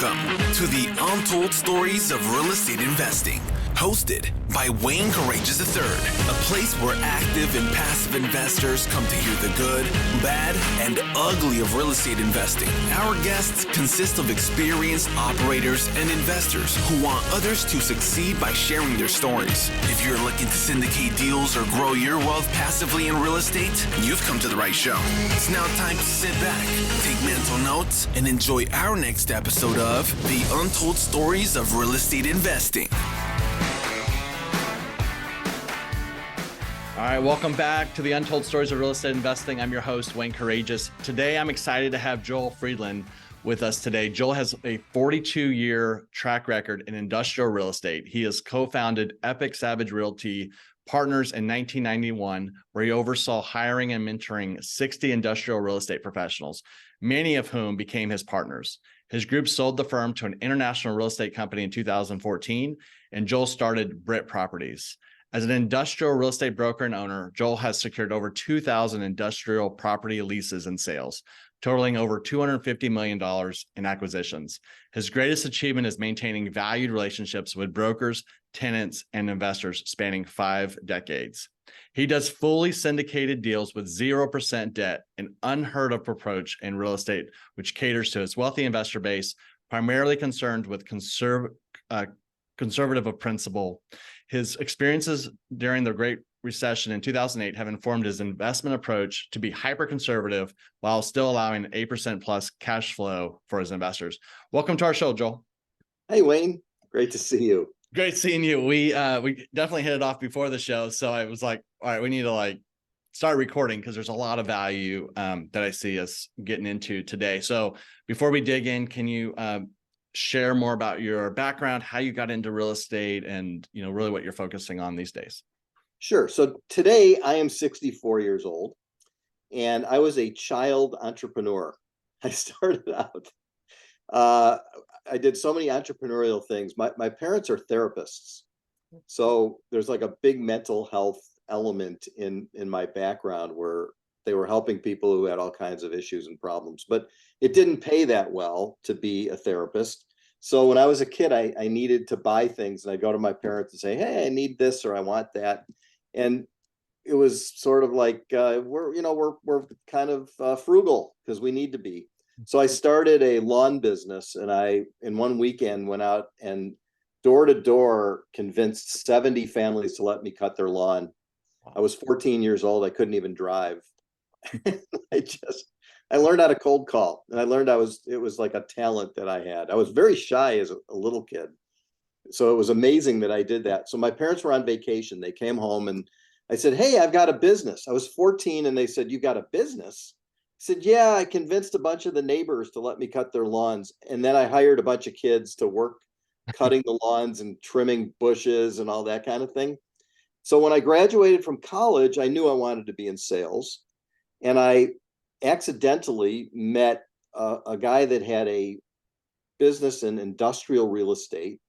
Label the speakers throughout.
Speaker 1: Welcome to the Untold Stories of Real Estate Investing, hosted by Wayne Courreges III, a place where active and passive investors come to hear the good, bad, and ugly of real estate investing. Our guests consist of experienced operators and investors who want others to succeed by sharing their stories. If you're looking to syndicate deals or grow your wealth passively in real estate, you've come to the right show. It's now time to sit back, take mental notes, and enjoy our next episode of the Untold Stories of Real Estate Investing.
Speaker 2: All right, welcome back to the Untold Stories of Real Estate Investing. I'm your host, Wayne Courreges. Today, I'm excited to have Joel Friedland with us today. Joel has a 42-year track record in industrial real estate. He has co-founded Epic Savage Realty Partners in 1991, where he oversaw hiring and mentoring 60 industrial real estate professionals, many of whom became his partners. His group sold the firm to an international real estate company in 2014, and Joel started Brit Properties. As an industrial real estate broker and owner, Joel has secured over 2,000 industrial property leases and sales, totaling over $250 million in acquisitions. His greatest achievement is maintaining valued relationships with brokers, tenants, and investors spanning 5 decades. He does fully syndicated deals with 0% debt, an unheard of approach in real estate, which caters to his wealthy investor base, primarily concerned with conservative of principle. His experiences during the Great Recession in 2008 have informed his investment approach to be hyper-conservative while still allowing 8% plus cash flow for his investors. Welcome to our show, Joel.
Speaker 3: Hey, Wayne. Great to see you.
Speaker 2: Great seeing you. We definitely hit it off before the show. So I was like, all right, we need to start recording because there's a lot of value that I see us getting into today. So before we dig in, can you share more about your background, how you got into real estate, and really what you're focusing on these days?
Speaker 3: Sure. So today I am 64 years old, and I was a child entrepreneur. I started out. I did so many entrepreneurial things. My parents are therapists, so there's like a big mental health element in my background where they were helping people who had all kinds of issues and problems. But it didn't pay that well to be a therapist. So when I was a kid, I needed to buy things, and I'd go to my parents and say, "Hey, I need this or I want that," and it was sort of like we're kind of frugal because we need to be. So I started a lawn business, and I, in one weekend, went out and door to door convinced 70 families to let me cut their lawn. I was 14 years old. I couldn't even drive. I learned how to cold call, and I learned it was like a talent that I had. I was very shy as a little kid. So it was amazing that I did that. So my parents were on vacation. They came home and I said, "Hey, I've got a business." I was 14 and they said, "You got a business?" I said, "Yeah, I convinced a bunch of the neighbors to let me cut their lawns. And then I hired a bunch of kids to work cutting the lawns and trimming bushes and all that kind of thing." So when I graduated from college, I knew I wanted to be in sales. And I accidentally met a guy that had a business in industrial real estate.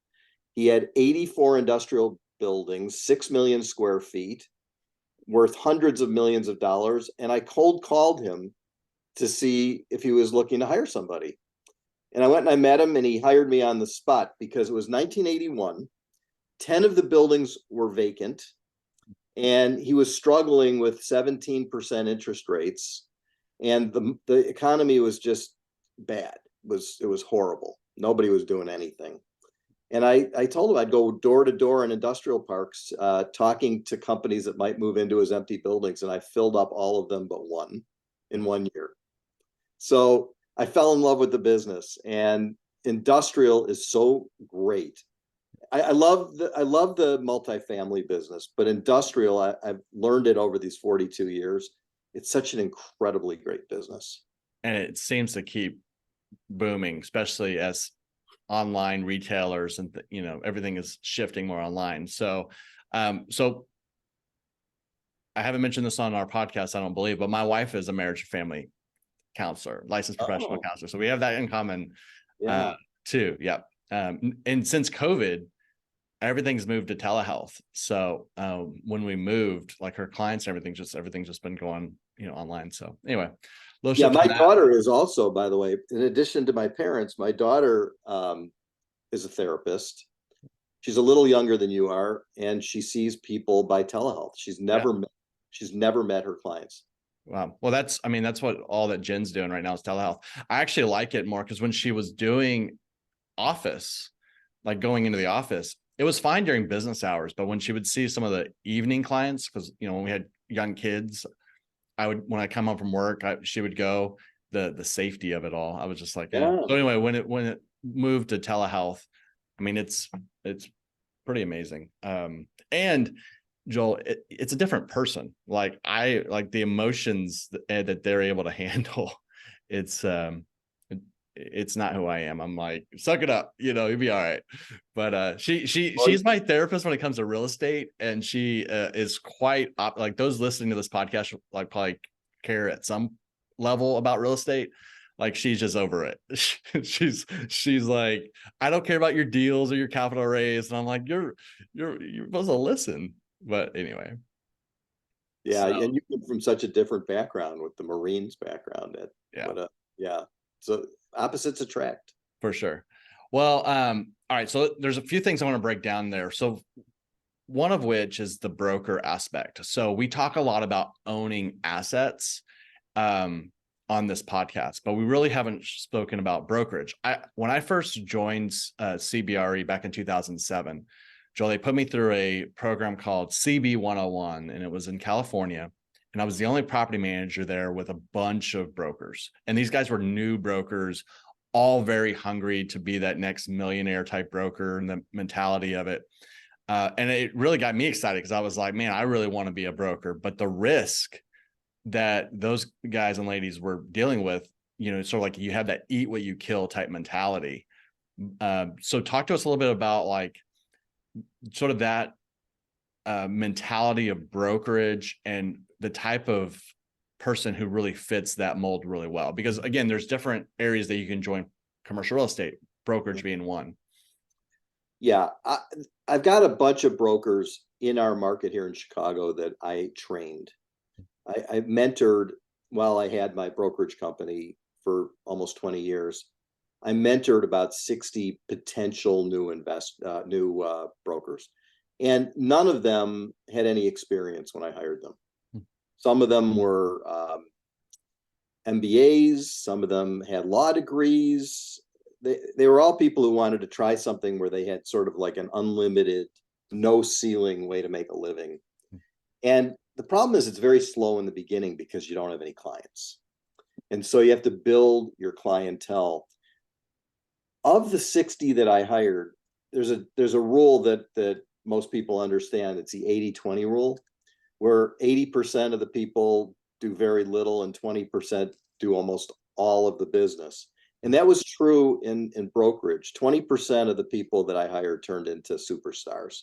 Speaker 3: He had 84 industrial buildings, 6 million square feet, worth hundreds of millions of dollars. And I cold called him to see if he was looking to hire somebody. And I went and I met him, and he hired me on the spot because it was 1981. 10 of the buildings were vacant, and he was struggling with 17% interest rates. And the economy was just bad. It was horrible. Nobody was doing anything. And I told him I'd go door to door in industrial parks, talking to companies that might move into his empty buildings. And I filled up all of them but one in 1 year. So I fell in love with the business, and industrial is so great. I love the multifamily business, but industrial, I've learned it over these 42 years. It's such an incredibly great business.
Speaker 2: And it seems to keep booming, especially as online retailers and everything is shifting more online. So I haven't mentioned this on our podcast, I don't believe, but my wife is a marriage and family counselor, licensed professional counselor. So we have that in common too. Yeah. And since COVID, everything's moved to telehealth. So when we moved, like her clients and everything's just been going, online. So anyway, little
Speaker 3: Yeah,
Speaker 2: shift
Speaker 3: my
Speaker 2: on that.
Speaker 3: daughter is also, by the way, in addition to my parents, my daughter is a therapist. She's a little younger than you are, and she sees people by telehealth.
Speaker 2: Yeah.
Speaker 3: She's never met her clients.
Speaker 2: Wow. Well, that's what all that Jen's doing right now is telehealth. I actually like it more because when she was doing office, like going into the office, it was fine during business hours. But when she would see some of the evening clients, because, when we had young kids, when I come home from work, she would go, the safety of it all. I was just like,
Speaker 3: Yeah.
Speaker 2: So anyway, when it moved to telehealth, it's pretty amazing. And Joel, it's a different person. Like I like the emotions that they're able to handle. It's it's not who I am. I'm like, suck it up, you'll be all right. But she's my therapist when it comes to real estate, and she is quite like those listening to this podcast like probably care at some level about real estate. Like she's just over it. she's like, I don't care about your deals or your capital raise, and I'm like, you're supposed to listen. But anyway,
Speaker 3: Yeah,
Speaker 2: so,
Speaker 3: and you come from such a different background with the Marines background.
Speaker 2: Yeah.
Speaker 3: Yeah. So opposites attract.
Speaker 2: For sure. Well, all right. So there's a few things I want to break down there. So one of which is the broker aspect. So we talk a lot about owning assets on this podcast, but we really haven't spoken about brokerage. When I first joined CBRE back in 2007, Joel, they put me through a program called CB 101, and it was in California. And I was the only property manager there with a bunch of brokers. And these guys were new brokers, all very hungry to be that next millionaire type broker, and the mentality of it. And it really got me excited because I was like, man, I really want to be a broker. But the risk that those guys and ladies were dealing with, sort of like you have that eat what you kill type mentality. So talk to us a little bit about like sort of that mentality of brokerage and the type of person who really fits that mold really well. Because again, there's different areas that you can join commercial real estate, brokerage being one.
Speaker 3: Yeah, I've got a bunch of brokers in our market here in Chicago that I trained. I mentored while I had my brokerage company for almost 20 years. I mentored about 60 potential new brokers, and none of them had any experience when I hired them. Some of them were MBAs, some of them had law degrees. They were all people who wanted to try something where they had sort of like an unlimited, no ceiling way to make a living. And the problem is it's very slow in the beginning because you don't have any clients. And so you have to build your clientele. Of the 60 that I hired, there's a rule that most people understand. It's the 80-20 rule, where 80% of the people do very little and 20% do almost all of the business. And that was true in brokerage. 20% of the people that I hired turned into superstars.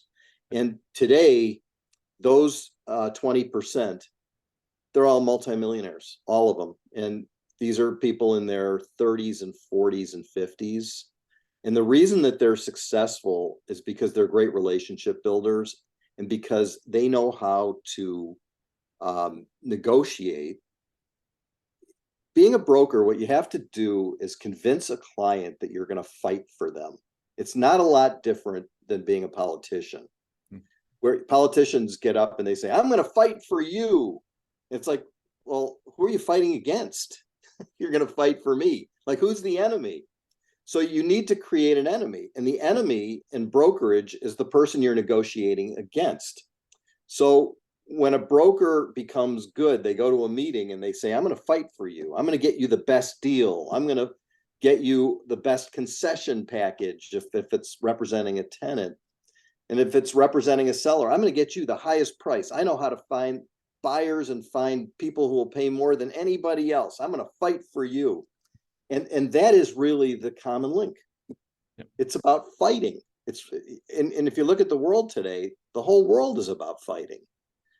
Speaker 3: And today, those 20%, they're all multimillionaires, all of them. And these are people in their 30s and 40s and 50s. And the reason that they're successful is because they're great relationship builders and because they know how to negotiate. Being a broker, what you have to do is convince a client that you're going to fight for them. It's not a lot different than being a politician, where politicians get up and they say, I'm going to fight for you. It's like, well, who are you fighting against? You're going to fight for me. Like, who's the enemy? So you need to create an enemy. And the enemy in brokerage is the person you're negotiating against. So when a broker becomes good, they go to a meeting and they say, I'm going to fight for you. I'm going to get you the best deal. I'm going to get you the best concession package if it's representing a tenant. And if it's representing a seller, I'm going to get you the highest price. I know how to find buyers and find people who will pay more than anybody else. I'm going to fight for you. And that is really the common link.
Speaker 2: Yep.
Speaker 3: It's about fighting. And if you look at the world today, the whole world is about fighting.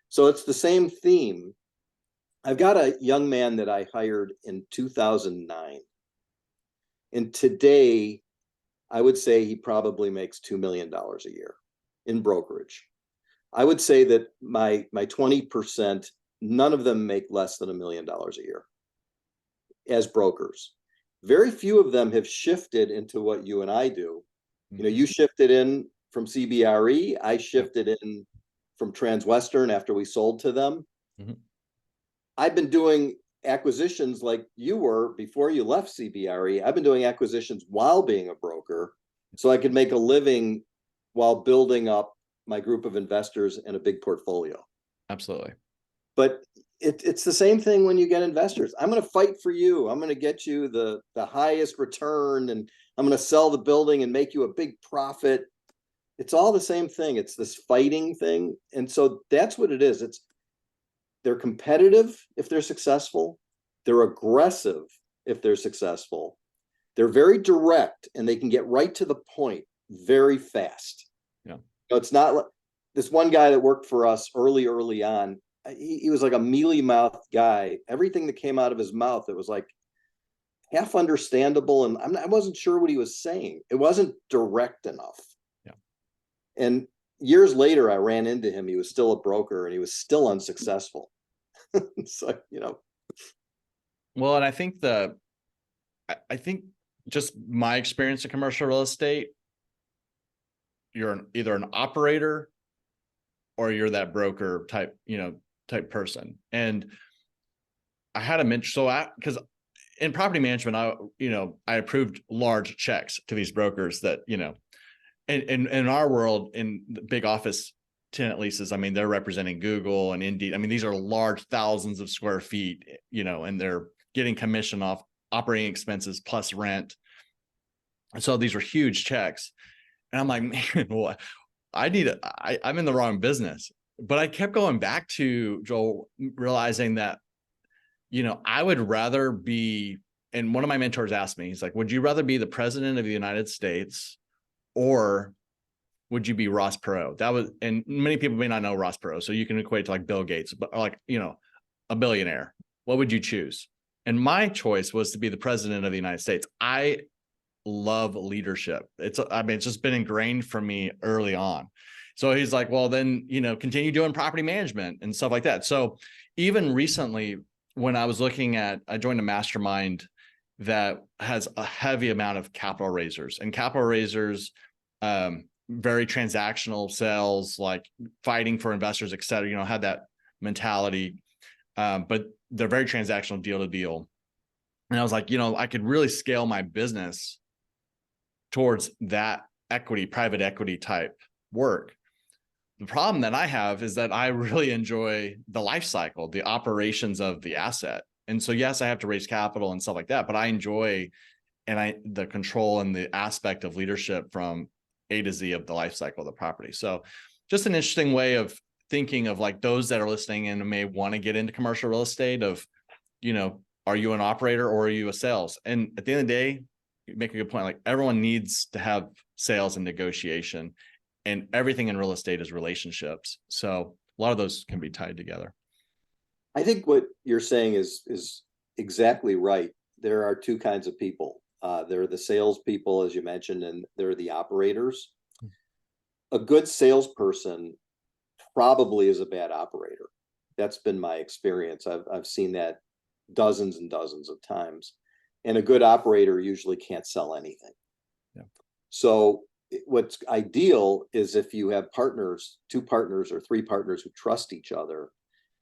Speaker 3: So it's the same theme. I've got a young man that I hired in 2009. And today, I would say he probably makes $2 million a year in brokerage. I would say that my 20%, none of them make less than $1 million a year. as brokers. Very few of them have shifted into what you and I do. You know, you shifted in from CBRE. I shifted in from Transwestern after we sold to them.
Speaker 2: Mhm.
Speaker 3: I've been doing acquisitions like you were before you left CBRE. I've been doing acquisitions while being a broker so I could make a living while building up my group of investors and a big portfolio.
Speaker 2: Absolutely.
Speaker 3: But it's the same thing when you get investors. I'm going to fight for you. I'm going to get you the highest return, and I'm going to sell the building and make you a big profit. It's all the same thing. It's this fighting thing. And so that's what it is. They're competitive if they're successful. They're aggressive if they're successful. They're very direct, and they can get right to the point very fast.
Speaker 2: Yeah.
Speaker 3: So it's not like this one guy that worked for us early on. He was like a mealy-mouthed guy. Everything that came out of his mouth, it was like half understandable, and I wasn't sure what he was saying. It wasn't direct enough.
Speaker 2: Yeah.
Speaker 3: And years later, I ran into him. He was still a broker, and he was still unsuccessful. So, you know.
Speaker 2: Well, and I think I think just my experience in commercial real estate, you're either an operator or you're that broker type, type person. And I had a mention, because in property management, I approved large checks to these brokers that, in our world, in the big office tenant leases, I mean, they're representing Google and Indeed. I mean, these are large thousands of square feet, and they're getting commission off operating expenses plus rent. And so these are huge checks. And I'm like, man, well, I'm in the wrong business. But I kept going back to Joel, realizing that, I would rather be, and one of my mentors asked me, he's like, would you rather be the president of the United States or would you be Ross Perot? And many people may not know Ross Perot, so you can equate to like Bill Gates, but like, a billionaire. What would you choose? And my choice was to be the president of the United States. I love leadership. It's just been ingrained for me early on. So he's like, well, then, continue doing property management and stuff like that. So even recently, when I was I joined a mastermind that has a heavy amount of capital raisers, and capital raisers, very transactional sales, like fighting for investors, et cetera, had that mentality. But they're very transactional, deal to deal. And I was like, I could really scale my business towards that private equity type work. The problem that I have is that I really enjoy the life cycle, the operations of the asset. And so, yes, I have to raise capital and stuff like that, but I enjoy the control and the aspect of leadership from A to Z of the life cycle of the property. So just an interesting way of thinking of like those that are listening and may want to get into commercial real estate of, are you an operator or are you a sales? And at the end of the day, you make a good point. Like everyone needs to have sales and negotiation, and everything in real estate is relationships. So a lot of those can be tied together.
Speaker 3: I think what you're saying is exactly right. There are two kinds of people. There are the salespeople, as you mentioned, and there are the operators. A good salesperson probably is a bad operator. That's been my experience. I've seen that dozens and dozens of times. And a good operator usually can't sell anything.
Speaker 2: Yeah.
Speaker 3: So what's ideal is if you have two partners or three partners who trust each other,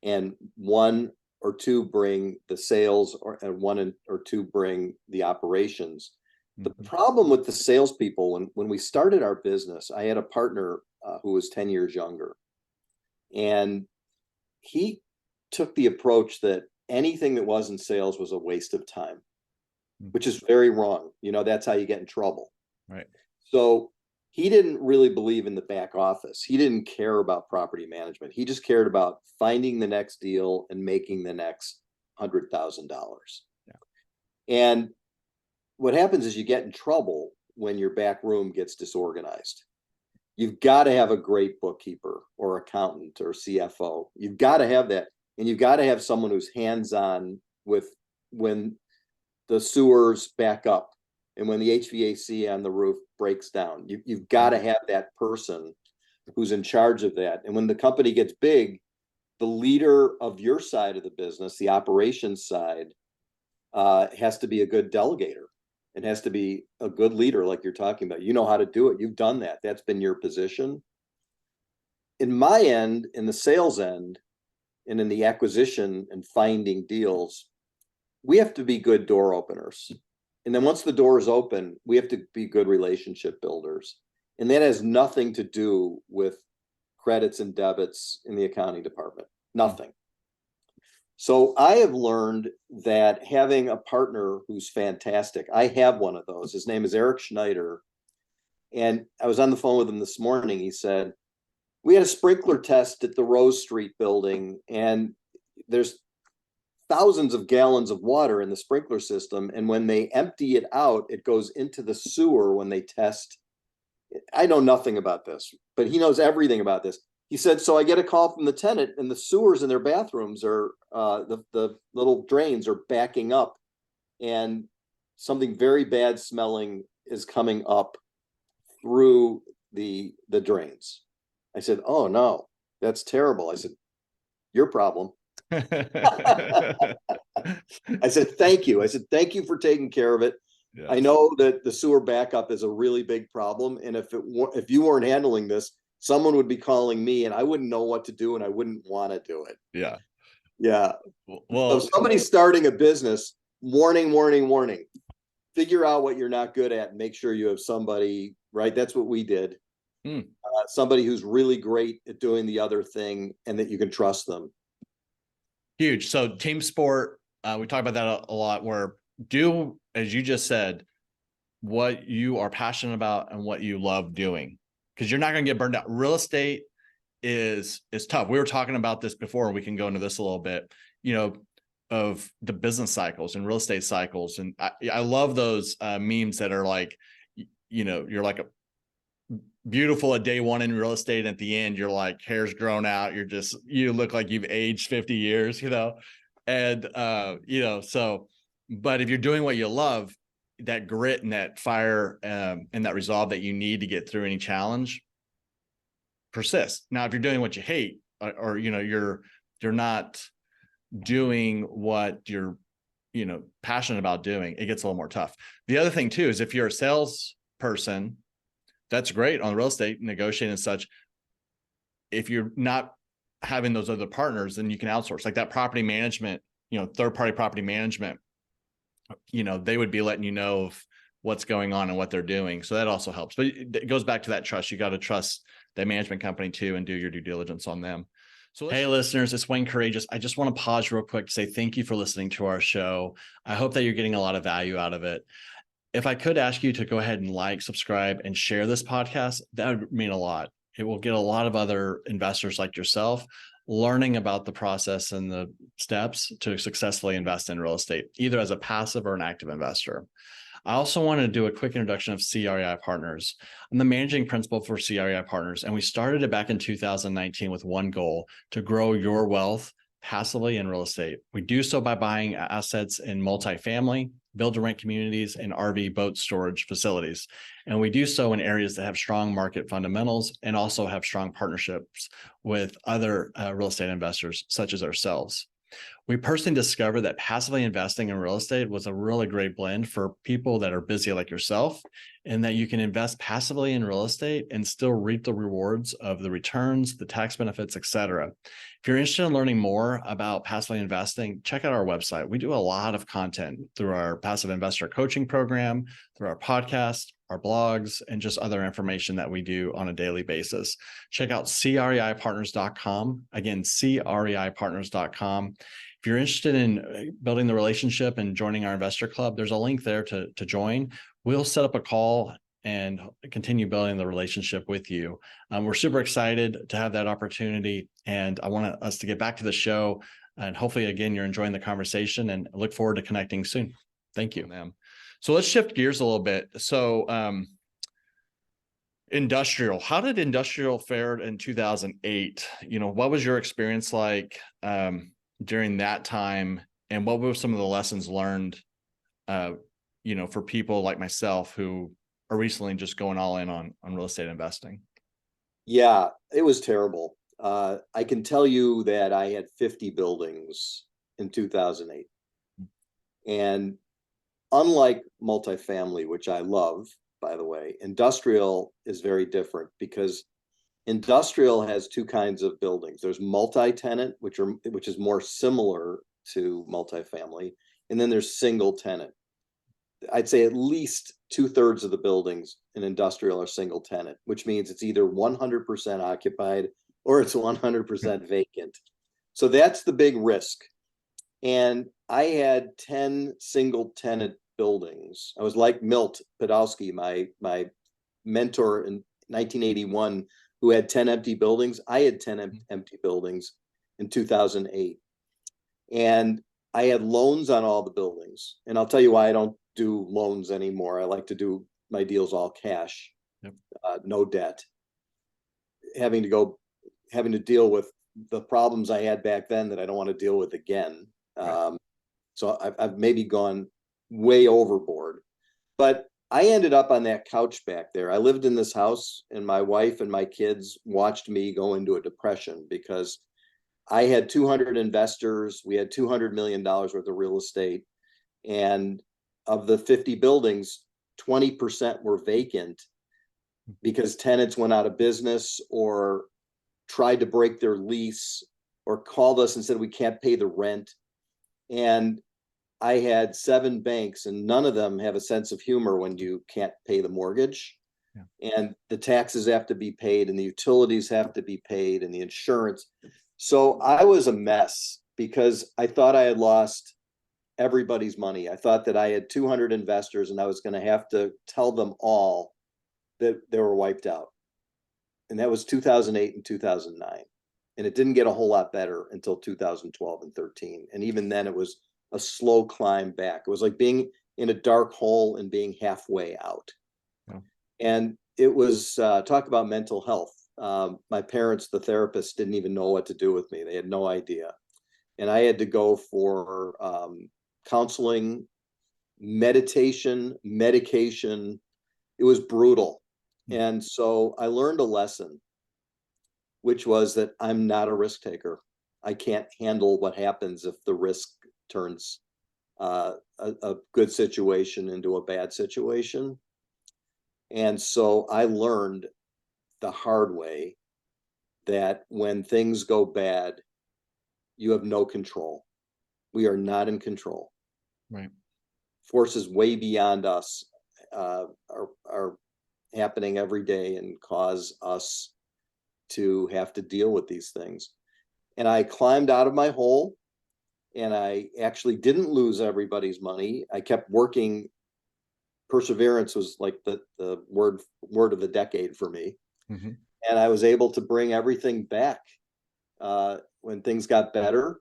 Speaker 3: and one or two bring the sales, and one or two bring the operations. The problem with the salespeople, when we started our business, I had a partner who was 10 years younger, and he took the approach that anything that wasn't sales was a waste of time, which is very wrong. That's how you get in trouble.
Speaker 2: Right.
Speaker 3: So he didn't really believe in the back office. He didn't care about property management. He just cared about finding the next deal and making the next $100,000.
Speaker 2: Yeah.
Speaker 3: And what happens is you get in trouble when your back room gets disorganized. You've got to have a great bookkeeper or accountant or CFO. You've got to have that. And you've got to have someone who's hands-on with when the sewers back up and when the HVAC on the roof breaks down. You've got to have that person who's in charge of that. And when the company gets big, the leader of your side of the business, the operations side, has to be a good delegator and has to be a good leader, like you're talking about. You know how to do it. You've done that. That's been your position. In my end, in the sales end, and in the acquisition and finding deals, we have to be good door openers. And then once the door is open, we have to be good relationship builders. And that has nothing to do with credits and debits in the accounting department. Nothing. So I have learned that having a partner who's fantastic, I have one of those. His name is Eric Schneider. And I was on the phone with him this morning. He said, we had a sprinkler test at the Rose Street building, and there's thousands of gallons of water in the sprinkler system. And when they empty it out, it goes into the sewer when they test. I know nothing about this, but he knows everything about this. He said, so I get a call from the tenant, and the sewers in their bathrooms are, the little drains are backing up, and something very bad smelling is coming up through the drains. I said, oh no, that's terrible. I said, your problem. I said, thank you. I said, thank you for taking care of it. Yes. I know that the sewer backup is a really big problem. And if you weren't handling this, someone would be calling me, and I wouldn't know what to do, and I wouldn't want to do it.
Speaker 2: Yeah.
Speaker 3: Yeah.
Speaker 2: Well,
Speaker 3: so if somebody's starting a business, warning, warning, warning. Figure out what you're not good at and make sure you have somebody, right? That's what we did. Somebody who's really great at doing the other thing and that you can trust them.
Speaker 2: Huge. So team sport, we talk about that a lot, where do, as you just said, what you are passionate about and what you love doing, because you're not going to get burned out. Real estate is tough. We were talking about this before, and we can go into this a little bit, of the business cycles and real estate cycles. And I love those memes that are like, you're like a beautiful at day one in real estate. And at the end, you're like, hair's grown out. You look like you've aged 50 years, and, but if you're doing what you love, that grit and that fire, and that resolve that you need to get through any challenge persists. Now, if you're doing what you hate, or you're not doing what you're, passionate about doing, it gets a little more tough. The other thing too, is if you're a salesperson, that's great on real estate, negotiating and such. If you're not having those other partners, then you can outsource, like that property management, third-party property management, they would be letting you know of what's going on and what they're doing. So that also helps. But it goes back to that trust. You got to trust the management company too, and do your due diligence on them. So hey, listeners, it's Wayne Courreges. I just want to pause real quick to say thank you for listening to our show. I hope that you're getting a lot of value out of it. If I could ask you to go ahead and like, subscribe, and share this podcast, that would mean a lot. It will get a lot of other investors like yourself learning about the process and the steps to successfully invest in real estate, either as a passive or an active investor. I also want to do a quick introduction of CREI Partners. I'm the managing principal for CREI Partners, and we started it back in 2019 with one goal: to grow your wealth passively in real estate. We do so by buying assets in multifamily, build-to-rent communities, and RV boat storage facilities. And we do so in areas that have strong market fundamentals and also have strong partnerships with other real estate investors, such as ourselves. We personally discovered that passively investing in real estate was a really great blend for people that are busy like yourself, and that you can invest passively in real estate and still reap the rewards of the returns, the tax benefits, etc. If you're interested in learning more about passively investing, check out our website. We do a lot of content through our passive investor coaching program, through our podcast, our blogs, and just other information that we do on a daily basis. Check out CREIpartners.com. Again, CREIpartners.com. If you're interested in building the relationship and joining our investor club, there's a link there to join. We'll set up a call and continue building the relationship with you. We're super excited to have that opportunity, and I want us to get back to the show. And hopefully, again, you're enjoying the conversation, and I look forward to connecting soon. Thank you, ma'am. So let's shift gears a little bit. So industrial, how did industrial fare in 2008? What was your experience like during that time, and what were some of the lessons learned, for people like myself who are recently just going all in on real estate investing?
Speaker 3: Yeah, it was terrible. I can tell you that I had 50 buildings in 2008. And unlike multifamily, which I love, by the way, industrial is very different because industrial has two kinds of buildings. There's multi-tenant, which is more similar to multifamily, and then there's single tenant. I'd say at least 2/3 of the buildings in industrial are single tenant, which means it's either 100% occupied or it's 100% vacant. So that's the big risk. And I had 10 single tenant buildings. I was like Milt Podolsky, my mentor in 1981, who had 10 empty buildings. I had 10 empty buildings in 2008. And I had loans on all the buildings. And I'll tell you why I don't do loans anymore. I like to do my deals all cash, no debt. Having to deal with the problems I had back then that I don't want to deal with again. Right. So I've maybe gone way overboard, but I ended up on that couch back there. I lived in this house and my wife and my kids watched me go into a depression because I had 200 investors. We had $200 million worth of real estate. And of the 50 buildings, 20% were vacant because tenants went out of business or tried to break their lease or called us and said, we can't pay the rent. And I had 7 banks and none of them have a sense of humor when you can't pay the mortgage. Yeah. And the taxes have to be paid and the utilities have to be paid and the insurance. So I was a mess because I thought I had lost everybody's money. I thought that I had 200 investors and I was going to have to tell them all that they were wiped out. And that was 2008 and 2009. And it didn't get a whole lot better until 2012 and 13. And even then it was a slow climb back. It was like being in a dark hole and being halfway out. Yeah. And it was, talk about mental health. My parents, the therapists, didn't even know what to do with me. They had no idea. And I had to go for counseling, meditation, medication. It was brutal. And so I learned a lesson, which was that I'm not a risk taker. I can't handle what happens if the risk turns a good situation into a bad situation. And so I learned the hard way that when things go bad, you have no control. We are not in control.
Speaker 2: Right.
Speaker 3: Forces way beyond us are happening every day and cause us to have to deal with these things. And I climbed out of my hole and I actually didn't lose everybody's money. I kept working. Perseverance was like the word of the decade for me. Mm-hmm. And I was able to bring everything back. When things got better,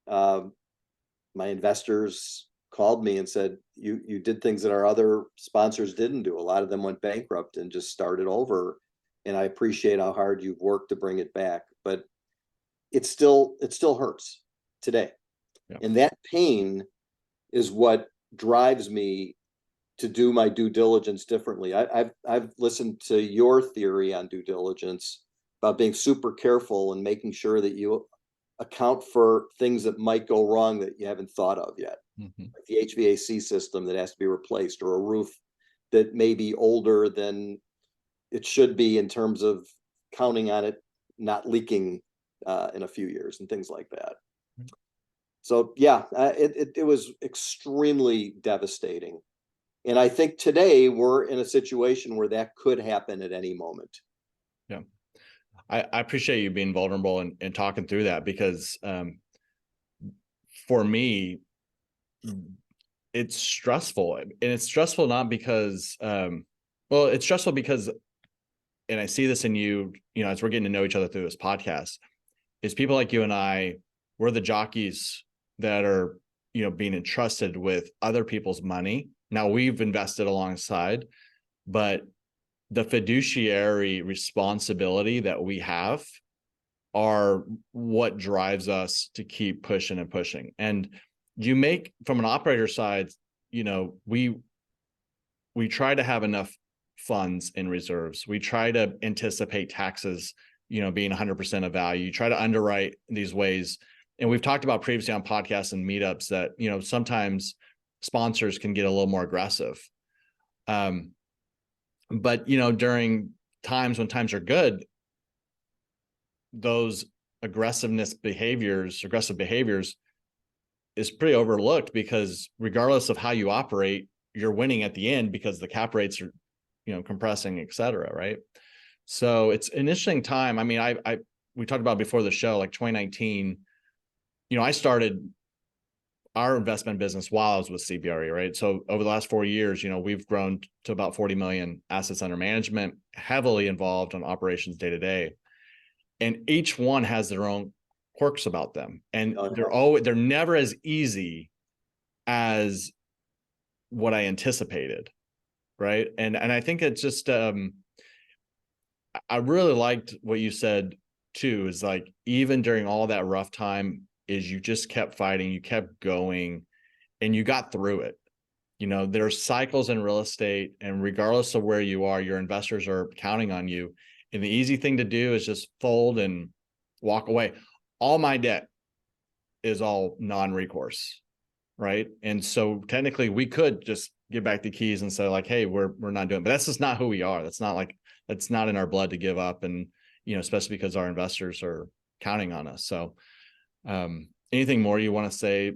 Speaker 3: my investors called me and said, you did things that our other sponsors didn't do. A lot of them went bankrupt and just started over. And I appreciate how hard you've worked to bring it back, but it still hurts today. Yeah. And that pain is what drives me to do my due diligence differently. I've listened to your theory on due diligence about being super careful and making sure that you account for things that might go wrong that you haven't thought of yet. Mm-hmm. Like the HVAC system that has to be replaced, or a roof that may be older than it should be in terms of counting on it not leaking in a few years and things like that. Mm-hmm. So yeah, it was extremely devastating. And I think today we're in a situation where that could happen at any moment.
Speaker 2: Yeah. I appreciate you being vulnerable and talking through that, because for me, it's stressful. And it's stressful not because, it's stressful because, and I see this in you, as we're getting to know each other through this podcast, is people like you and I, we're the jockeys that are, being entrusted with other people's money. Now we've invested alongside, but the fiduciary responsibility that we have are what drives us to keep pushing and pushing. And you make, from an operator side, we try to have enough funds in reserves. We try to anticipate taxes, being 100% of value. You try to underwrite these ways and we've talked about previously on podcasts and meetups that, you know, sometimes sponsors can get a little more aggressive. But, you know, during times when times are good, those aggressive behaviors is pretty overlooked, because regardless of how you operate, you're winning at the end because the cap rates are, you know, compressing, et cetera. Right. So it's an interesting time. I mean, we talked about before the show, like 2019, you know, I started our investment business while I was with CBRE, right? So over the last 4 years, you know, we've grown to about 40 million assets under management, heavily involved on operations day to day. And each one has their own quirks about them. And they're never as easy as what I anticipated. Right. And I think it's just, I really liked what you said too, is like, even during all that rough time, is you just kept fighting, you kept going, and you got through it. You know, there's cycles in real estate, and regardless of where you are, your investors are counting on you. And the easy thing to do is just fold and walk away. All my debt is all non-recourse, right? And so technically we could just give back the keys and say like, hey, we're not doing it. But that's just not who we are. That's not in our blood to give up. And, you know, especially because our investors are counting on us. So anything more you want to say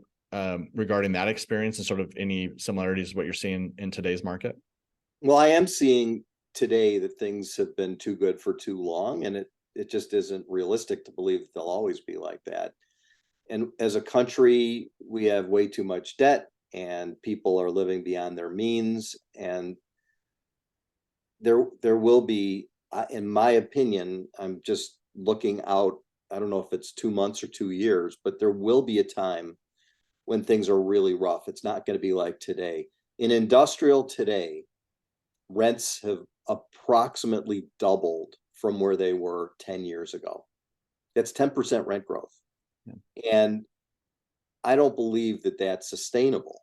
Speaker 2: regarding that experience and sort of any similarities to what you're seeing in today's market?
Speaker 3: Well, I am seeing today that things have been too good for too long, and it just isn't realistic to believe that they'll always be like that. And as a country, we have way too much debt, and people are living beyond their means. And there will be, in my opinion, I'm just looking out, I don't know if it's 2 months or 2 years, but there will be a time when things are really rough. It's not going to be like today. In industrial today, rents have approximately doubled from where they were 10 years ago. That's 10% rent growth. Yeah. And I don't believe that that's sustainable.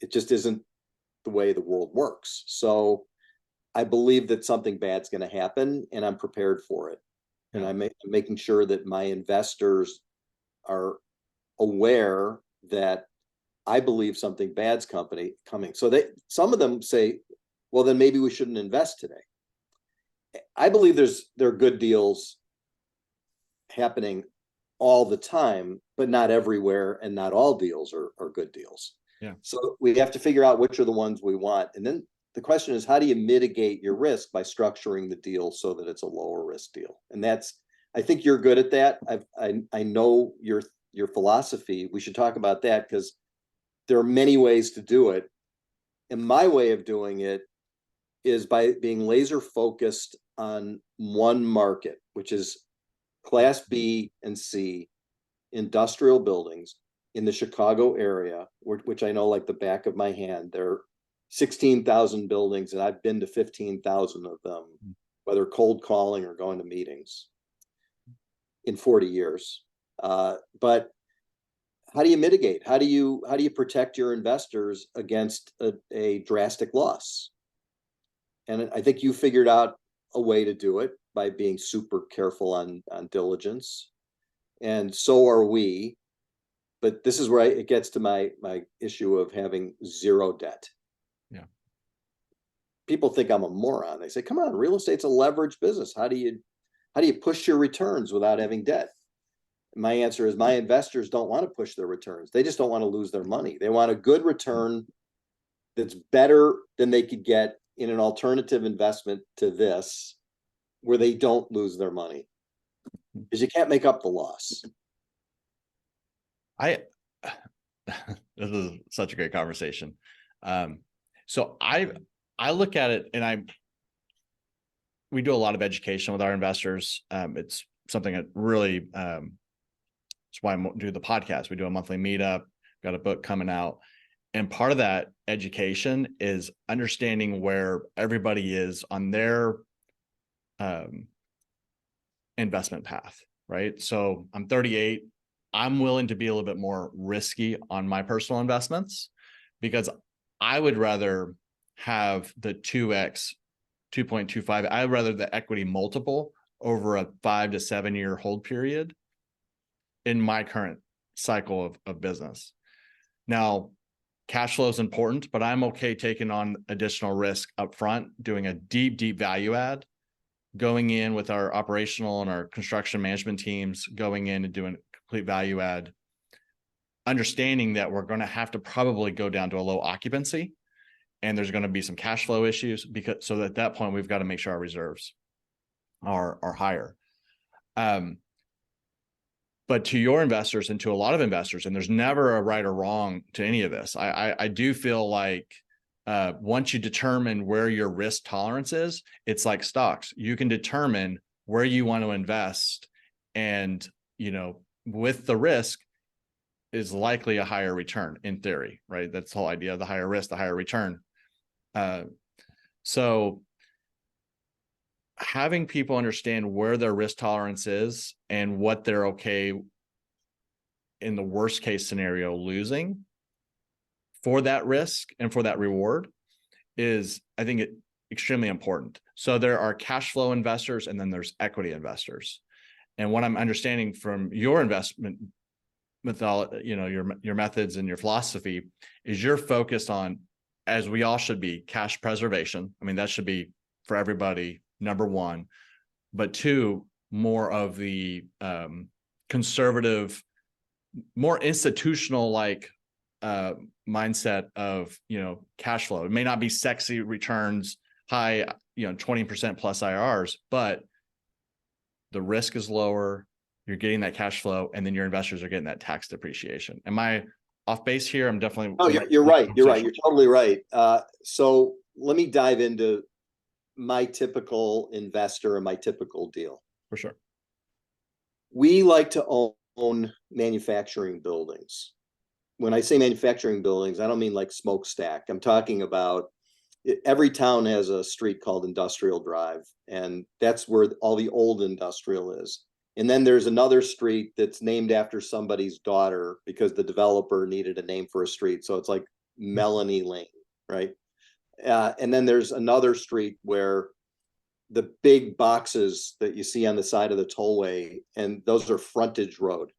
Speaker 3: It just isn't the way the world works. So I believe that something bad's going to happen, and I'm prepared for it. Yeah. And I'm making sure that my investors are aware that I believe something bad's coming. So some of them say, well, then maybe we shouldn't invest today. I believe there are good deals happening all the time, but not everywhere, and not all deals are good deals.
Speaker 2: Yeah.
Speaker 3: So we have to figure out which are the ones we want. And then the question is, how do you mitigate your risk by structuring the deal so that it's a lower risk deal? And I think you're good at that. I know your philosophy. We should talk about that, because there are many ways to do it. And my way of doing it is by being laser focused on one market, which is Class B and C industrial buildings in the Chicago area, which I know like the back of my hand. There are 16,000 buildings, and I've been to 15,000 of them, whether cold calling or going to meetings, in 40 years. But how do you mitigate? How do you protect your investors against a drastic loss? And I think you figured out a way to do it by being super careful on diligence. And so are we. But this is where it gets to my issue of having zero debt.
Speaker 2: Yeah.
Speaker 3: People think I'm a moron. They say, come on, real estate's a leveraged business. How do you push your returns without having debt? And my answer is, my investors don't want to push their returns. They just don't want to lose their money. They want a good return that's better than they could get in an alternative investment to this, where they don't lose their money, because you can't make up the loss.
Speaker 2: This is such a great conversation. So I look at it, and we do a lot of education with our investors. It's something that really, that's why I do the podcast. We do a monthly meetup, got a book coming out. And part of that education is understanding where everybody is on their investment path, right? So I'm 38. I'm willing to be a little bit more risky on my personal investments, because I would rather have the 2x, 2.25. I'd rather the equity multiple over a 5 to 7 year hold period in my current cycle of business. Now, cash flow is important, but I'm okay taking on additional risk up front, doing a deep value add, going in with our operational and our construction management teams, going in and doing complete value add, understanding that we're going to have to probably go down to a low occupancy, and there's going to be some cash flow issues, because so at that point we've got to make sure our reserves are higher. But to your investors and to a lot of investors, and there's never a right or wrong to any of this, I do feel like once you determine where your risk tolerance is, it's like stocks. You can determine where you want to invest, and with the risk is likely a higher return in theory, right? That's the whole idea of the higher risk, the higher return. So having people understand where their risk tolerance is and what they're okay in the worst case scenario losing for that risk and for that reward is, I think, extremely important. So there are cash flow investors, and then there's equity investors. And what I'm understanding from your investment methodology, your methods and your philosophy, is you're focused on, as we all should be, cash preservation. I mean, that should be for everybody, number one. But two, more of the conservative, more institutional like mindset of cash flow. It may not be sexy returns, high 20% plus IRRs, but the risk is lower. You're getting that cash flow, and then your investors are getting that tax depreciation. Am I off base here? I'm definitely.
Speaker 3: Oh, you're right. You're right. You're totally right. So let me dive into my typical investor and my typical deal.
Speaker 2: For sure.
Speaker 3: We like to own manufacturing buildings. When I say manufacturing buildings, I don't mean like smokestack. I'm talking about every town has a street called Industrial Drive, and that's where all the old industrial is. And then there's another street that's named after somebody's daughter because the developer needed a name for a street. So it's like Melanie Lane, right? And then there's another street where the big boxes that you see on the side of the tollway, and those are frontage road.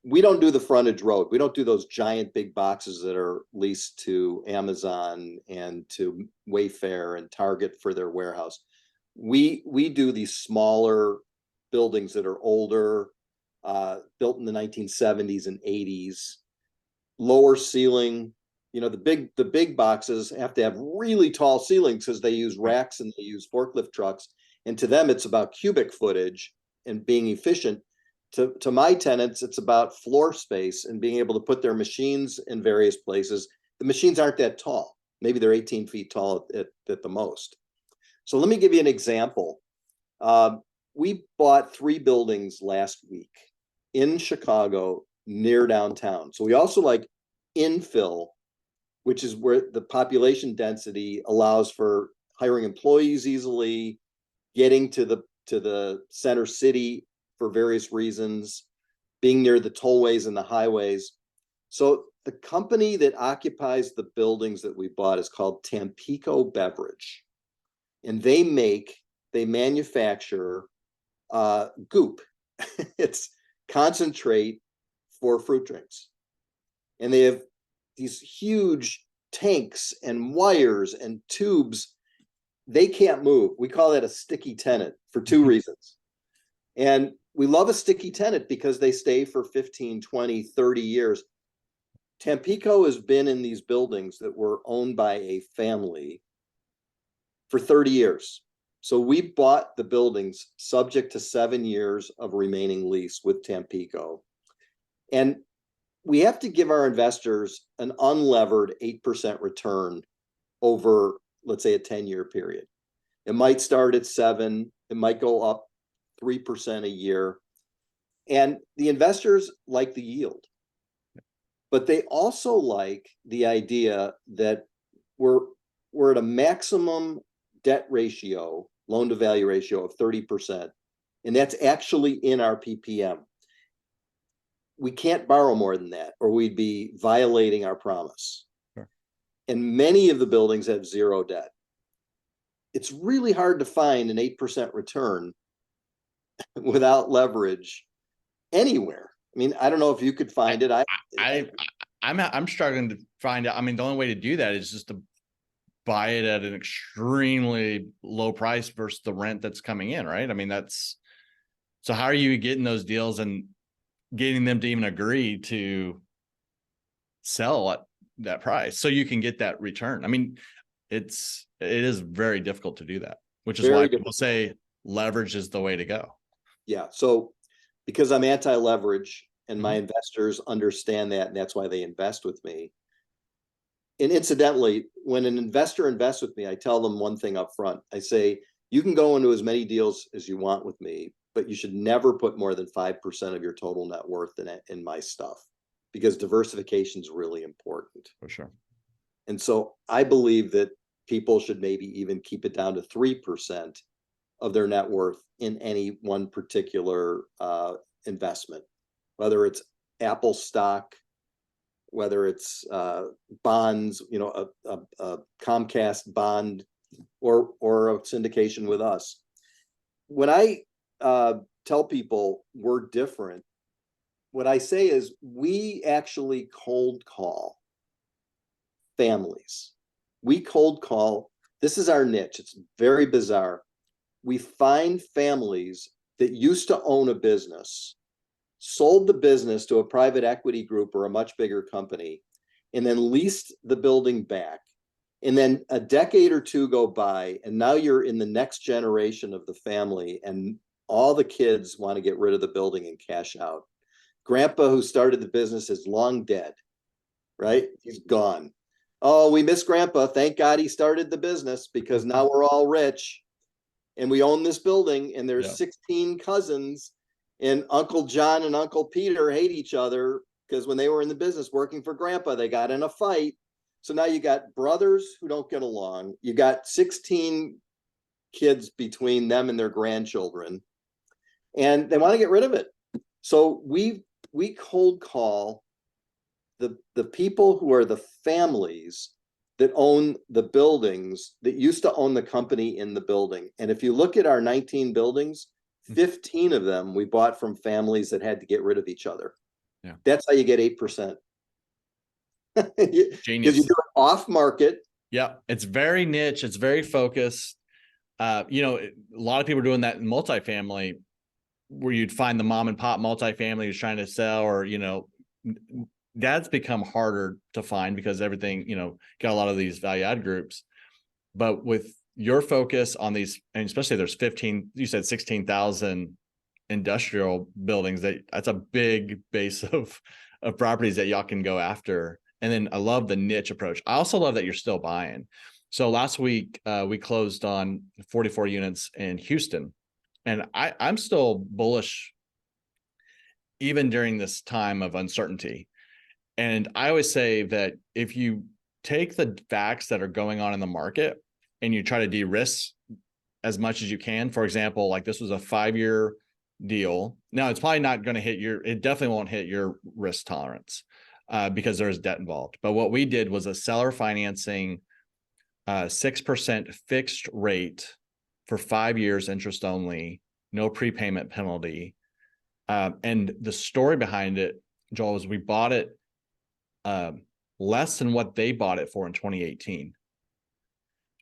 Speaker 3: We don't do the frontage road. We don't do those giant big boxes that are leased to Amazon and to Wayfair and Target for their warehouse. We do these smaller buildings that are older, built in the 1970s and 80s, lower ceiling. The big boxes have to have really tall ceilings because they use racks and they use forklift trucks. And to them, it's about cubic footage and being efficient. To my tenants, it's about floor space and being able to put their machines in various places. The machines aren't that tall. Maybe they're 18 feet tall at the most. So let me give you an example. We bought 3 buildings last week in Chicago near downtown. So we also like infill, which is where the population density allows for hiring employees easily, getting to the center city for various reasons, being near the tollways and the highways. So the company that occupies the buildings that we bought is called Tampico Beverage. And they manufacture goop. It's concentrate for fruit drinks. And they have these huge tanks and wires and tubes. They can't move. We call that a sticky tenant for 2 reasons. And we love a sticky tenant because they stay for 15, 20, 30 years. Tampico has been in these buildings that were owned by a family for 30 years. So we bought the buildings subject to 7 years of remaining lease with Tampico. And we have to give our investors an unlevered 8% return over, let's say, a 10-year period. It might start at 7, it might go up 3% a year. And the investors like the yield, but they also like the idea that we're at a maximum debt ratio, loan to value ratio of 30%. And that's actually in our PPM. We can't borrow more than that, or we'd be violating our promise. Sure. And many of the buildings have 0 debt. It's really hard to find an 8% return without leverage anywhere. I mean, I don't know if you could find it.
Speaker 2: I'm struggling to find out. I mean, the only way to do that is just to buy it at an extremely low price versus the rent that's coming in, right? I mean, so how are you getting those deals and getting them to even agree to sell at that price so you can get that return? I mean, it is very difficult to do that, which is why people say leverage is the way to go.
Speaker 3: Yeah. So because I'm anti-leverage and my investors understand that, and that's why they invest with me. And incidentally, when an investor invests with me, I tell them one thing up front. I say, you can go into as many deals as you want with me, but you should never put more than 5% of your total net worth in my stuff, because diversification is really important.
Speaker 2: For sure.
Speaker 3: And so I believe that people should maybe even keep it down to 3% of their net worth in any one particular investment, whether it's Apple stock, whether it's bonds, a Comcast bond, or a syndication with us. When I tell people we're different, what I say is we actually cold call families. We cold call. This is our niche. It's very bizarre. We find families that used to own a business, sold the business to a private equity group or a much bigger company, and then leased the building back. And then a decade or two go by, and now you're in the next generation of the family, and all the kids want to get rid of the building and cash out. Grandpa, who started the business, is long dead, right? He's gone. Oh, we miss Grandpa. Thank God he started the business, because now we're all rich and we own this building, and there's 16 cousins, and Uncle John and Uncle Peter hate each other because when they were in the business working for Grandpa, they got in a fight. So now you got brothers who don't get along. You got 16 kids between them and their grandchildren, and they want to get rid of it. So we cold call the people who are the families that own the buildings that used to own the company in the building. And if you look at our 19 buildings, 15 of them we bought from families that had to get rid of each other. Yeah. That's how you get 8%. Genius. Because you do it off market.
Speaker 2: Yeah. It's very niche. It's very focused. A lot of people are doing that in multifamily, where you'd find the mom and pop multifamily who's trying to sell, or, that's become harder to find because everything, got a lot of these value add groups. But with your focus on these, and especially there's 15, you said 16,000 industrial buildings, that's a big base of properties that y'all can go after. And then I love the niche approach. I also love that you're still buying. So last week we closed on 44 units in Houston, and I'm still bullish even during this time of uncertainty. And I always say that if you take the facts that are going on in the market and you try to de-risk as much as you can, for example, like this was a 5-year deal. Now it's probably not going to it definitely won't hit your risk tolerance because there's debt involved. But what we did was a seller financing 6% fixed rate for 5 years, interest only, no prepayment penalty. And the story behind it, Joel, was we bought it less than what they bought it for in 2018.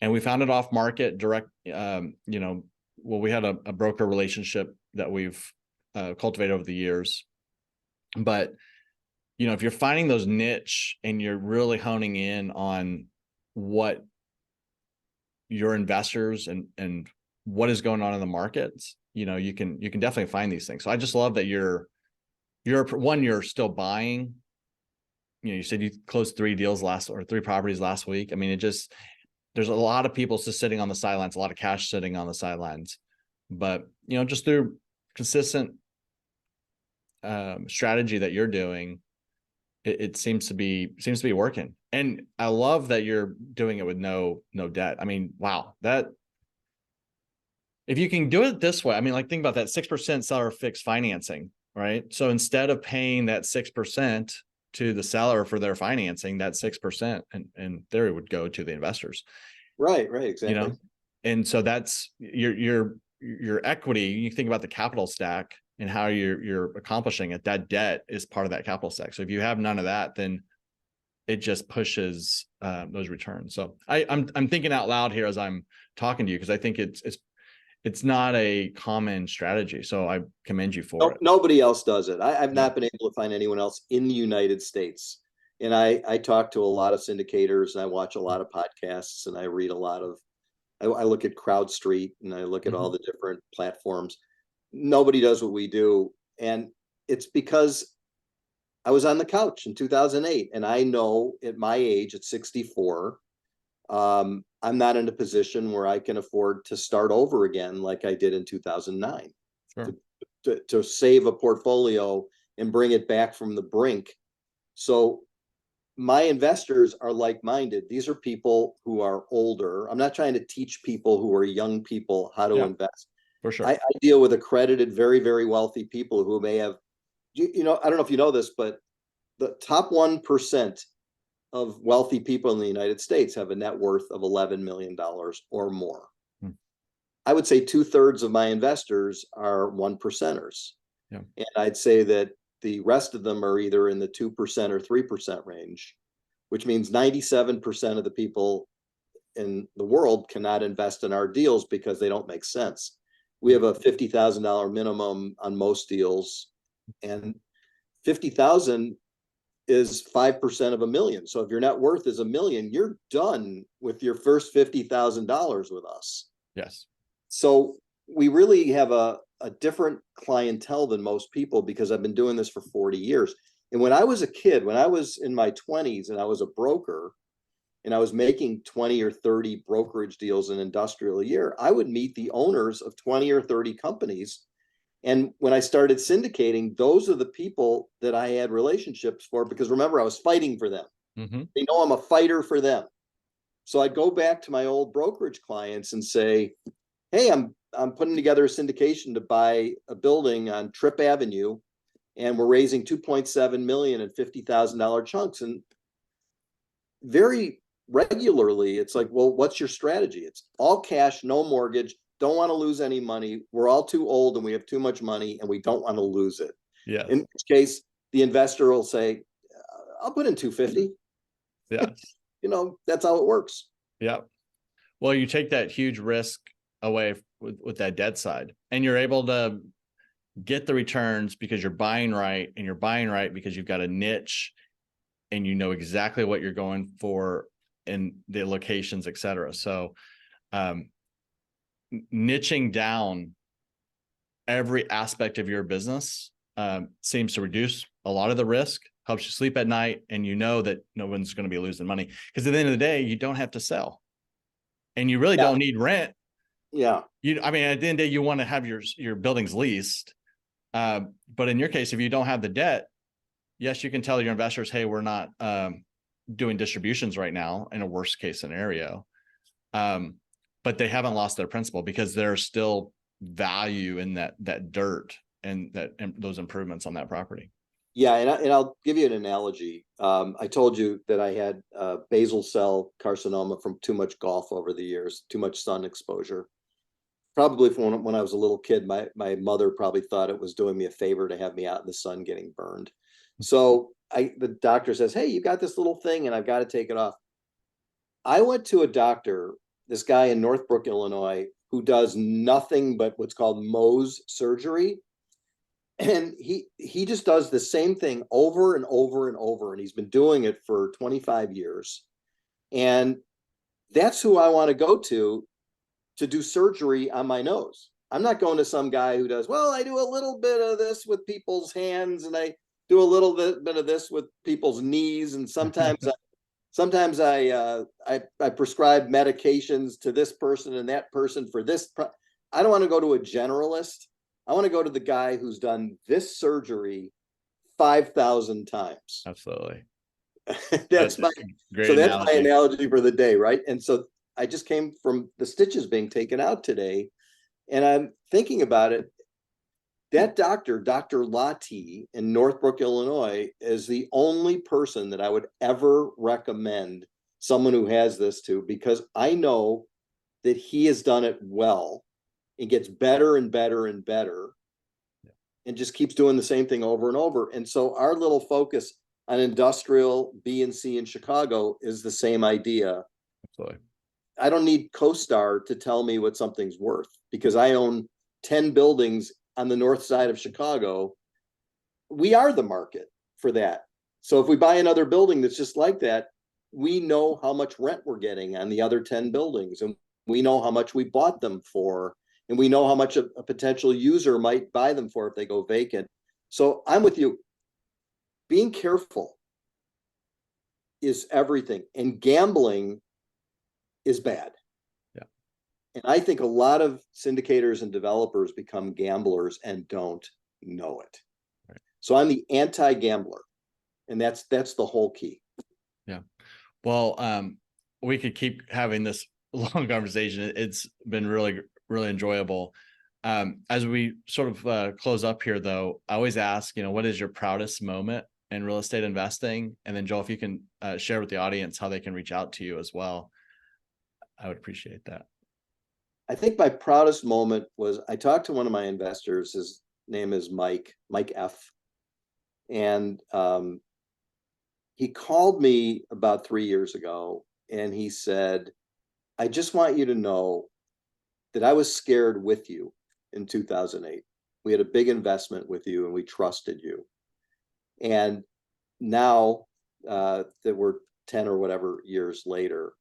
Speaker 2: And we found it off market direct, we had a broker relationship that we've cultivated over the years. But, if you're finding those niche and you're really honing in on what your investors and what is going on in the markets, you can definitely find these things. So I just love that you're still buying. You said you closed 3 properties last week. I mean, there's a lot of people just sitting on the sidelines, a lot of cash sitting on the sidelines, but just through consistent strategy that you're doing, it seems to be working. And I love that you're doing it with no debt. I mean, wow, that if you can do it this way, I mean, like think about that 6% seller fixed financing, right? So instead of paying that 6% to the seller for their financing, that 6% in theory would go to the investors.
Speaker 3: Right, exactly.
Speaker 2: And so that's your equity. You think about the capital stack and how you're accomplishing it, that debt is part of that capital stack. So if you have none of that, then it just pushes those returns. So I'm thinking out loud here as I'm talking to you, because I think it's not a common strategy. So I commend you for it.
Speaker 3: Nobody else does it. I've not been able to find anyone else in the United States. And I talk to a lot of syndicators, and I watch a lot of podcasts, and I read a lot of, I look at CrowdStreet, and I look at all the different platforms. Nobody does what we do. And it's because I was on the couch in 2008, and I know at my age, at 64, I'm not in a position where I can afford to start over again like I did in 2009.
Speaker 2: Sure.
Speaker 3: To save a portfolio and bring it back from the brink. So my investors are like-minded. These are people who are older. I'm not trying to teach people who are young people how to invest.
Speaker 2: For sure.
Speaker 3: I deal with accredited, very, very wealthy people who may have, you know, I don't know if you know this, but the top 1% of wealthy people in the United States have a net worth of $11 million or more. I would say 2/3 of my investors are 1%ers.
Speaker 2: Yeah.
Speaker 3: And I'd say that the rest of them are either in the 2% or 3% range, which means 97% of the people in the world cannot invest in our deals because they don't make sense. We have a $50,000 minimum on most deals, and 50,000 is 5% of $1 million. So if your net worth is $1 million, you're done with your first $50,000 with us.
Speaker 2: Yes.
Speaker 3: So we really have a different clientele than most people, because I've been doing this for 40 years. And when I was a kid, when I was in my 20s and I was a broker and I was making 20 or 30 brokerage deals in industrial a year, I would meet the owners of 20 or 30 companies. And when I started syndicating, those are the people that I had relationships for, because remember, I was fighting for them. They know I'm a fighter for them. So I'd go back to my old brokerage clients and say, hey, I'm putting together a syndication to buy a building on Tripp Avenue, and we're raising 2.7 million in $50,000 chunks. And very regularly, it's like, well, what's your strategy? It's all cash, no mortgage, don't want to lose any money. We're all too old and we have too much money and we don't want to lose it.
Speaker 2: Yeah.
Speaker 3: In which case, the investor will say, I'll put in 250.
Speaker 2: Yeah.
Speaker 3: You know, that's how it works.
Speaker 2: Yeah. Well, you take that huge risk away with that debt side, and you're able to get the returns because you're buying right, and you're buying right because you've got a niche and you know exactly what you're going for in the locations, et cetera. So niching down every aspect of your business seems to reduce a lot of the risk, helps you sleep at night, and you know that no one's going to be losing money, because at the end of the day, you don't have to sell, and you really don't need rent.
Speaker 3: Yeah.
Speaker 2: I mean, at the end of the day, you want to have your buildings leased. But in your case, if you don't have the debt, yes, you can tell your investors, hey, we're not doing distributions right now in a worst case scenario. But they haven't lost their principal, because there's still value in that dirt and those improvements on that property.
Speaker 3: Yeah, and I'll give you an analogy. I told you that I had basal cell carcinoma from too much golf over the years, too much sun exposure. Probably from when I was a little kid, my mother probably thought it was doing me a favor to have me out in the sun getting burned. So the doctor says, hey, you got this little thing and I've got to take it off. I went to a doctor, this guy in Northbrook, Illinois, who does nothing but what's called Mohs surgery. And he just does the same thing over and over and over. And he's been doing it for 25 years. And that's who I want to go to do surgery on my nose. I'm not going to some guy who does, well, I do a little bit of this with people's hands, and I do a little bit of this with people's knees. And sometimes I prescribe medications to this person and that person for this. I don't want to go to a generalist. I want to go to the guy who's done this surgery 5,000 times.
Speaker 2: Absolutely.
Speaker 3: That's my analogy for the day, right? And so I just came from the stitches being taken out today, and I'm thinking about it. That doctor, Dr. Lati in Northbrook, Illinois, is the only person that I would ever recommend someone who has this to, because I know that he has done it well. It gets better and better and better. and just keeps doing the same thing over and over. And so our little focus on industrial B and C in Chicago is the same idea.
Speaker 2: Absolutely.
Speaker 3: I don't need CoStar to tell me what something's worth because I own 10 buildings on the north side of Chicago. We are the market for that. So if we buy another building that's just like that, we know how much rent we're getting on the other 10 buildings, and we know how much we bought them for, and we know how much a potential user might buy them for if they go vacant. So I'm with you. Being careful is everything, and gambling is bad.
Speaker 2: Yeah.
Speaker 3: And I think a lot of syndicators and developers become gamblers and don't know it.
Speaker 2: Right.
Speaker 3: So I'm the anti-gambler, and that's the whole key.
Speaker 2: Yeah. Well, we could keep having this long conversation. It's been really, really enjoyable. As we sort of close up here, though, I always ask, what is your proudest moment in real estate investing? And then, Joel, if you can share with the audience how they can reach out to you as well, I would appreciate that.
Speaker 3: I think my proudest moment was I talked to one of my investors. His name is Mike F. And he called me about 3 years ago, and he said, I just want you to know that I was scared with you in 2008. We had a big investment with you, and we trusted you. And now that we're 10 or whatever years later,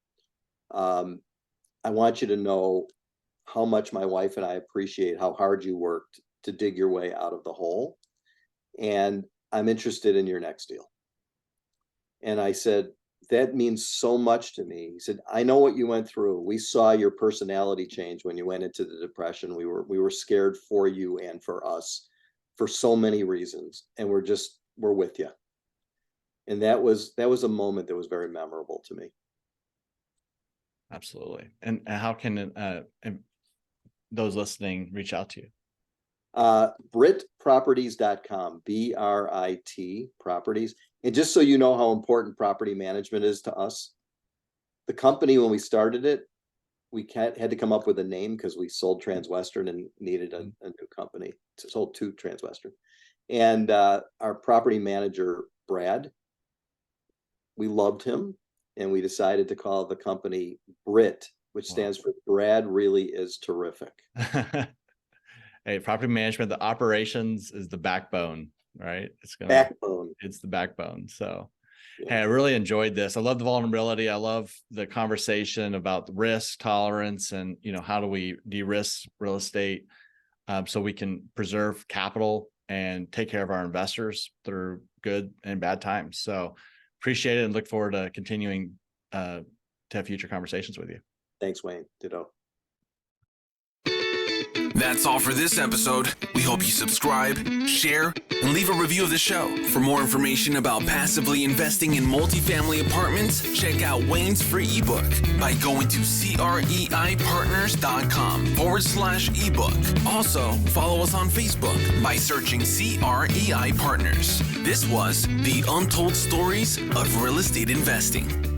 Speaker 3: I want you to know how much my wife and I appreciate how hard you worked to dig your way out of the hole. And I'm interested in your next deal. And I said, that means so much to me. He said, I know what you went through. We saw your personality change when you went into the depression. We were scared for you and for us for so many reasons. And we're with you. And that was a moment that was very memorable to me.
Speaker 2: Absolutely. And how can those listening reach out to you?
Speaker 3: BritProperties.com, BRIT Properties. And just so you know how important property management is to us, the company, when we started it, we had to come up with a name because we sold Transwestern and needed a new company. Sold to Transwestern. And our property manager, Brad, we loved him, and we decided to call the company Brit, which stands for Brad Really Is Terrific.
Speaker 2: Hey, property management, the operations is the backbone, right? It's the backbone. So, yeah. Hey, I really enjoyed this. I love the vulnerability. I love the conversation about the risk tolerance and, how do we de-risk real estate so we can preserve capital and take care of our investors through good and bad times. So appreciate it and look forward to continuing to have future conversations with you.
Speaker 3: Thanks, Wayne. Ditto.
Speaker 1: That's all for this episode. We hope you subscribe, share, and leave a review of the show. For more information about passively investing in multifamily apartments, check out Wayne's free ebook by going to CREIPartners.com/ebook. Also, follow us on Facebook by searching CREI Partners. This was the Untold Stories of Real Estate Investing.